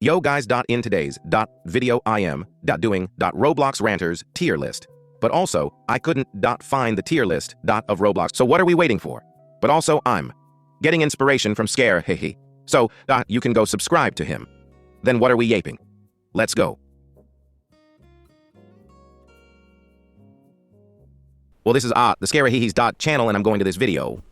Yo guys. In today's video I am doing Roblox Ranters tier list. But also, I couldn't find the tier list of Roblox. So what are we waiting for? But also, I'm getting inspiration from Scare, hehe. So, you can go subscribe to him. Then what are we yaping? Let's go. Well, this is the Scare Hehe's channel, and I'm going to this video.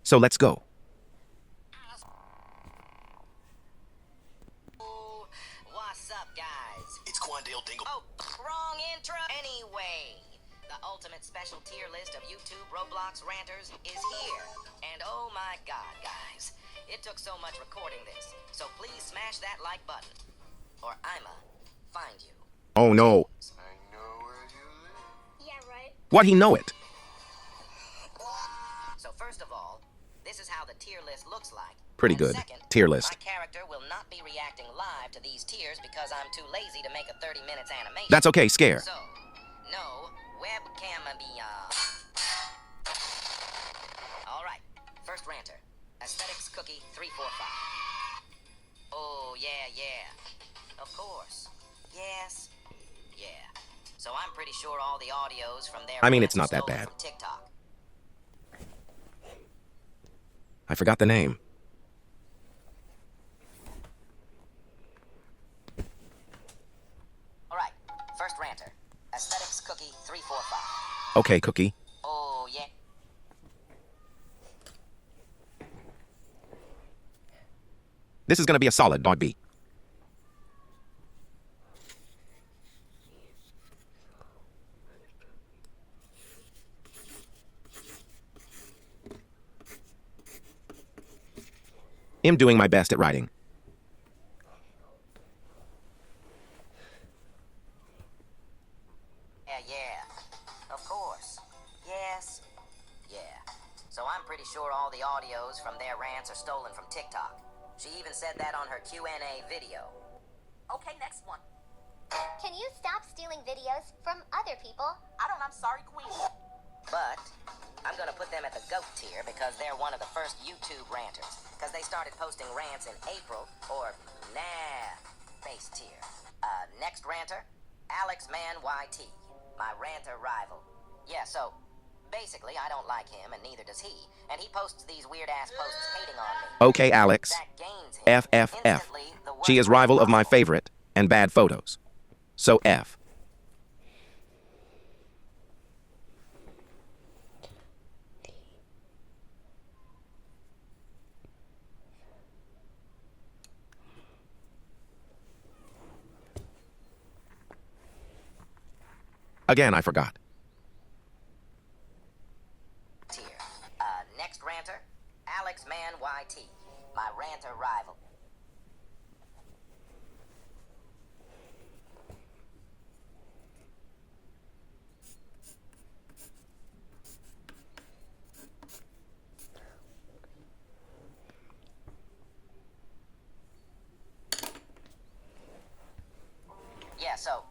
So let's go. What's up, guys? It's Quandale Dingle. Oh, wrong intro. Anyway, the ultimate special tier list of YouTube Roblox Ranters is here. And oh my god, guys. It took so much recording this. So please smash that like button. Or I'ma find you. Oh no. I know where you live. Yeah, right. What he know it? So first of all, this is how the tier list looks like. Pretty And good. Second, Tier list. My character will not be reacting live to these tiers because I'm too lazy to make a 30 minutes animation. That's okay, Scare. So, no webcam be Alright, first ranter. Aesthetics Cookie 345. Oh, yeah. Of course. Yes. Yeah. So I'm pretty sure all the audios from their I mean, it's rants not are that stolen bad. from TikTok. I forgot the name. Alright, first ranter. Aesthetics Cookie 345. Okay, Cookie. Oh, yeah. This is gonna be a solid dog beat. I'm doing my best at writing. Yeah. Of course. Yes. Yeah. So I'm pretty sure all the audios from their rants are stolen from TikTok. She even said that on her Q&A video. Okay, next one. Can you stop stealing videos from other people? I'm sorry, Queen. But I'm gonna put them at the GOAT tier because they're one of the first YouTube ranters. Because they started posting rants in April, or base tier. Next ranter, Alex Man YT, my ranter rival. Yeah, so basically I don't like him and neither does he. And he posts these weird ass posts hating on me. Okay, Alex. That gains him FFF. instantly the worst She is rival rank of my possible. favorite and bad photos. So F. Again, I forgot. Tier. Next ranter, Alex Man YT, my ranter rival. Yeah, so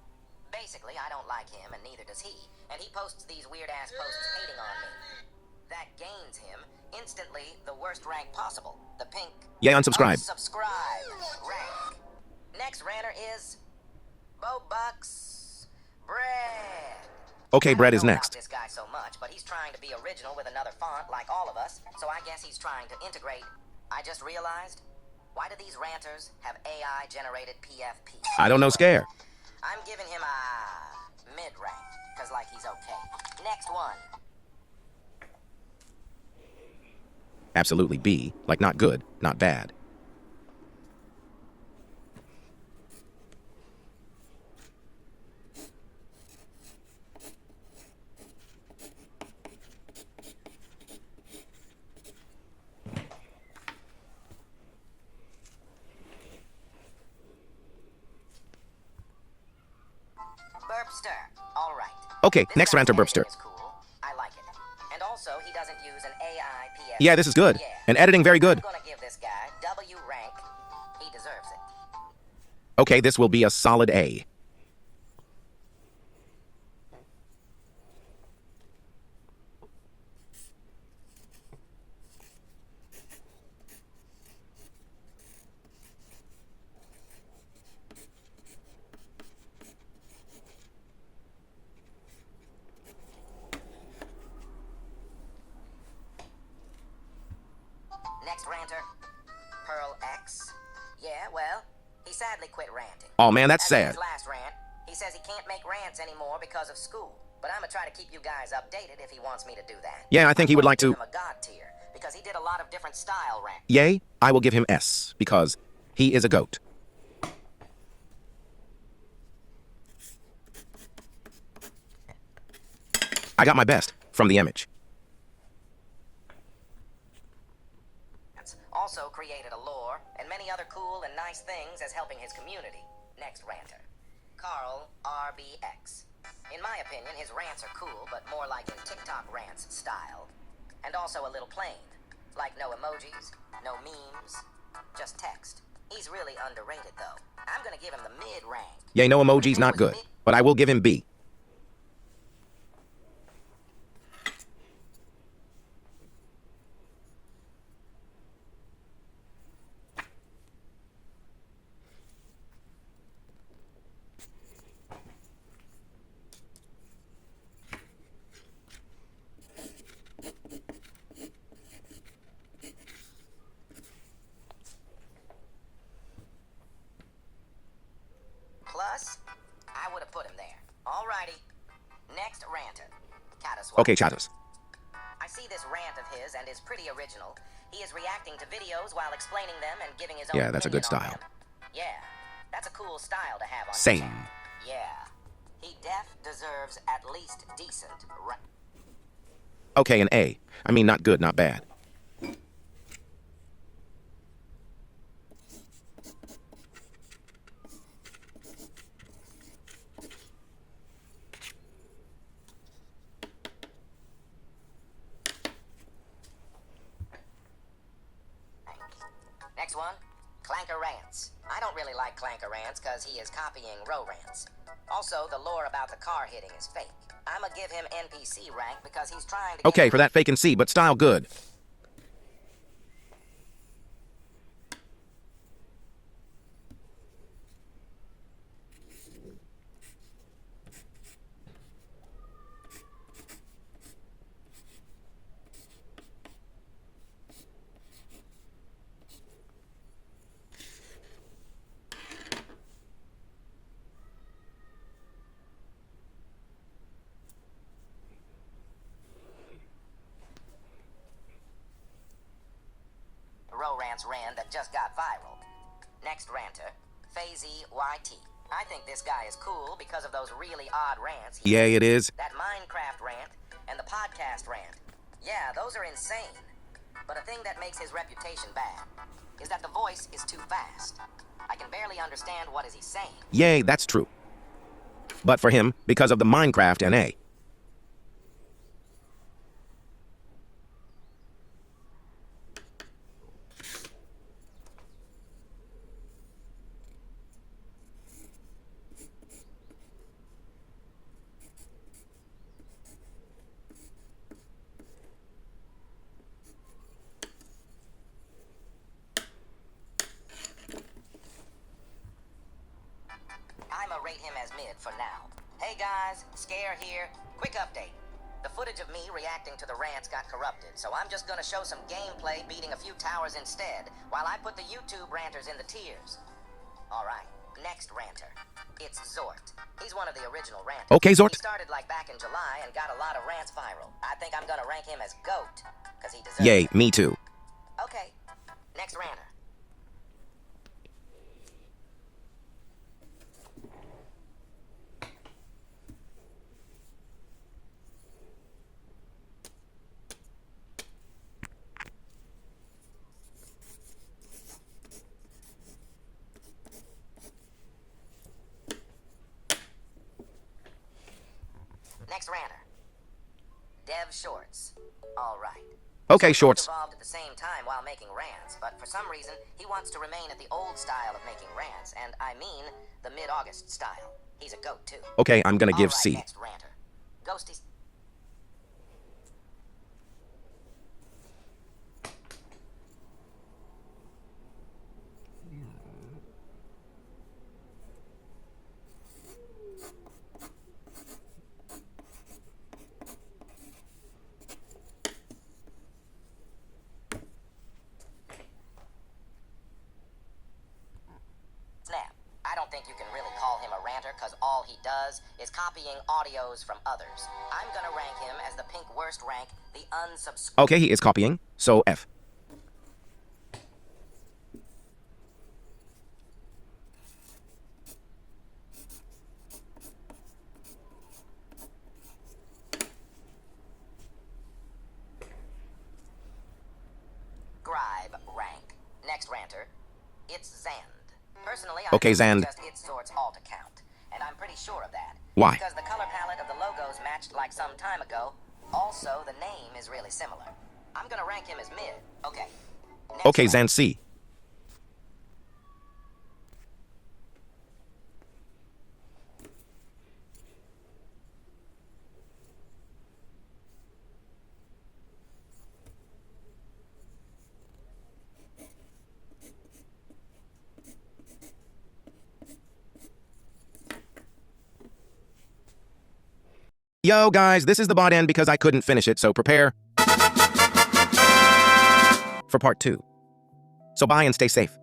basically I don't like him and neither does he. And he posts these weird ass posts hating on me. That gains him instantly the worst rank possible. The pink Yay, unsubscribe. unsubscribe rank. Next ranter is Bobucks Bread. Okay, I Bread don't is know next. about this guy so much, but he's trying to be original with another font like all of us, so I guess he's trying to integrate. I just realized, why do these ranters have AI-generated PFP? I don't know, Scare. I'm giving him a mid-rank, because, like, he's okay. Next one. Absolutely B. Like not good, not bad. Burpster. All right. Okay, This next guy's ranter, editing Burpster. is cool. I like it. And also, he doesn't use an AI PFP. Yeah, this is good. Yeah. And editing very good. I'm gonna give this guy W rank. He deserves it. Okay, this will be a solid A. Next ranter, Pearl X. Yeah, well, he sadly quit ranting. Oh man, that's After sad. his last rant, he says he can't make rants anymore because of school. But I'm gonna try to keep you guys updated if he wants me to do that. Yeah, I think he would like Give to. him a god tier because he did a lot of different style rants. Yay, I will give him S, because he is a goat. I got my best from the image. Also created a lore and many other cool and nice things as helping his community. Next ranter, Carl RBX. In my opinion, his rants are cool, but more like in TikTok rants style. And also a little plain. Like no emojis, no memes, just text. He's really underrated, though. I'm gonna give him the mid rank. Yay, no emojis, not good. But I will give him B. Plus, I would have put him there. Alrighty. Next ranter, Caddis. Okay, chatters. I see this rant of his and is pretty original. He is reacting to videos while explaining them and giving his own Yeah, that's a good opinion on style. them. Yeah, that's a cool style to have on Same. your channel. Yeah. He deserves at least decent Okay, an A. I mean, not good, not bad. Next one, Clanker Rants. I don't really like Clanker Rants because he is copying Row Rants. Also, the lore about the car hitting is fake. I'ma give him NPC rank because he's trying to Okay, get for that fake and C, but style good. Row Rants ran that just got viral. Next ranter, Fazy YT. I think this guy is cool because of those really odd rants. Yeah, it is. That Minecraft rant and the podcast rant. Yeah, those are insane. But a thing that makes his reputation bad is that the voice is too fast. I can barely understand what is he saying. Yay, that's true. But for him, because of the Minecraft, an A. I'ma rate him as mid for now. Hey guys, Scare here. Quick update. The footage of me reacting to the rants got corrupted, so I'm just gonna show some gameplay beating a few towers instead, while I put the YouTube ranters in the tiers. Alright, next ranter. It's Zort. He's one of the original ranters. Okay, Zort. He started like back in July and got a lot of rants viral. I think I'm gonna rank him as GOAT, because he deserves Yay, it. me too. Okay, next ranter. Next ranter. Dev Shorts. All right. Okay, Both Shorts. evolved at the same time while making rants, but for some reason, he wants to remain at the old style of making rants, and I mean the mid-August style. He's a goat, too. Okay, I'm gonna give All right, C. next ranter. Ghosty. think you can really call him a ranter because all he does is copying audios from others. I'm gonna rank him as the pink worst rank, the unsubscribe. Okay, he is copying, so F. Rank. Next ranter, it's Zand. Personally, Okay, I Zand. just its sorts all to count, and I'm pretty sure of that. Why? Because the color palette of the logos matched like some time ago. Also, the name is really similar. I'm gonna rank him as mid. Okay. Next Okay, rank. Zand C. Yo, guys, this is the bot end because I couldn't finish it, so prepare for part 2. So bye and stay safe.